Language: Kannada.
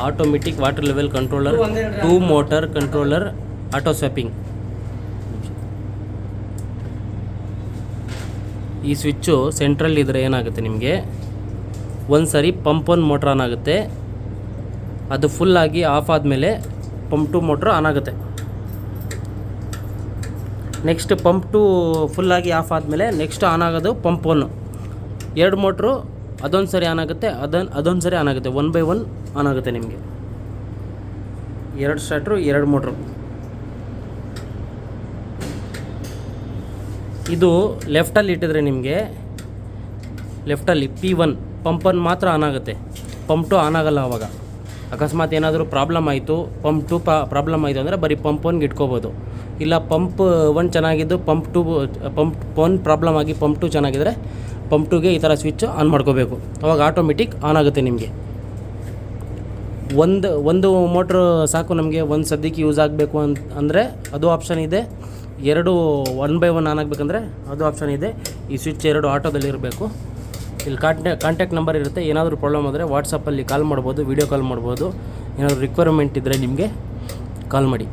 Automatic water level controller, 2 motor controller, auto swapping. ಈ ಸ್ವಿಚ್ಚು ಸೆಂಟ್ರಲ್ಲಿ ಇದ್ದರೆ ಏನಾಗುತ್ತೆ ನಿಮಗೆ, ಒಂದು ಸರಿ ಪಂಪ್ 1 ಮೋಟ್ರ್ ಆನ್ ಆಗುತ್ತೆ, ಅದು ಫುಲ್ಲಾಗಿ ಆಫ್ ಆದಮೇಲೆ ಪಂಪ್ 2 ಮೋಟ್ರ್ ಆನ್ ಆಗುತ್ತೆ. ನೆಕ್ಸ್ಟ್ ಪಂಪ್ 2 ಫುಲ್ಲಾಗಿ ಆಫ್ ಆದಮೇಲೆ ನೆಕ್ಸ್ಟ್ ಆನ್ ಆಗೋದು ಪಂಪ್ 1. 2 ಮೋಟ್ರು ಅದೊಂದು ಸರಿ ಆನ್ ಆಗುತ್ತೆ, ಅದೊಂದು ಸರಿ ಆನ್ ಆಗುತ್ತೆ, 1 ಬೈ 1 ಆನ್ ಆಗುತ್ತೆ ನಿಮಗೆ. 2 ಸ್ಟಾರ್ಟ್ರು 2 ಮೋಟ್ರು. ಇದು ಲೆಫ್ಟಲ್ಲಿ ಇಟ್ಟಿದ್ರೆ ನಿಮಗೆ ಲೆಫ್ಟಲ್ಲಿ P1 ಪಂಪ್ 1 ಮಾತ್ರ ಆನ್ ಆಗುತ್ತೆ, ಪಂಪ್ 2 ಆನ್ ಆಗಲ್ಲ. ಆವಾಗ ಅಕಸ್ಮಾತ್ ಏನಾದರೂ ಪ್ರಾಬ್ಲಮ್ ಆಯಿತು, ಪಂಪ್ 2 ಪ್ರಾಬ್ಲಮ್ ಆಯಿತು ಅಂದರೆ ಬರೀ ಪಂಪ್ 1ಗೆ ಇಟ್ಕೋಬೋದು. ಇಲ್ಲ ಪಂಪ್ 1 ಚೆನ್ನಾಗಿದ್ದು ಪಂಪ್ 1 ಪ್ರಾಬ್ಲಮ್ ಆಗಿ ಪಂಪ್ 2 ಚೆನ್ನಾಗಿದ್ದರೆ ಪಂಪ್ 2ಗೆ ಈ ಥರ ಸ್ವಿಚ್ ಆನ್ ಮಾಡ್ಕೋಬೇಕು. ಅವಾಗ ಆಟೋಮೆಟಿಕ್ ಆನ್ ಆಗುತ್ತೆ ನಿಮಗೆ. ಒಂದು ಮೋಟ್ರು ಸಾಕು ನಮಗೆ ಒಂದು ಸದ್ಯಕ್ಕೆ ಯೂಸ್ ಆಗಬೇಕು ಅಂದರೆ ಅದು ಆಪ್ಷನ್ ಇದೆ. 2 1 ಬೈ 1 ಆನ್ ಆಗಬೇಕಂದ್ರೆ ಅದು ಆಪ್ಷನ್ ಇದೆ. ಈ ಸ್ವಿಚ್ 2 ಆಟೋದಲ್ಲಿ ಇರಬೇಕು. ಇಲ್ಲಿ ಕಾಂಟ್ಯಾಕ್ಟ್ ನಂಬರ್ ಇರುತ್ತೆ. ಏನಾದರೂ ಪ್ರಾಬ್ಲಮ್ ಆದರೆ ವಾಟ್ಸಪ್ಪಲ್ಲಿ ಕಾಲ್ ಮಾಡ್ಬೋದು, ವೀಡಿಯೋ ಕಾಲ್ ಮಾಡ್ಬೋದು. ಏನಾದರೂ ರಿಕ್ವೈರ್ಮೆಂಟ್ ಇದ್ದರೆ ನಿಮಗೆ ಕಾಲ್ ಮಾಡಿ.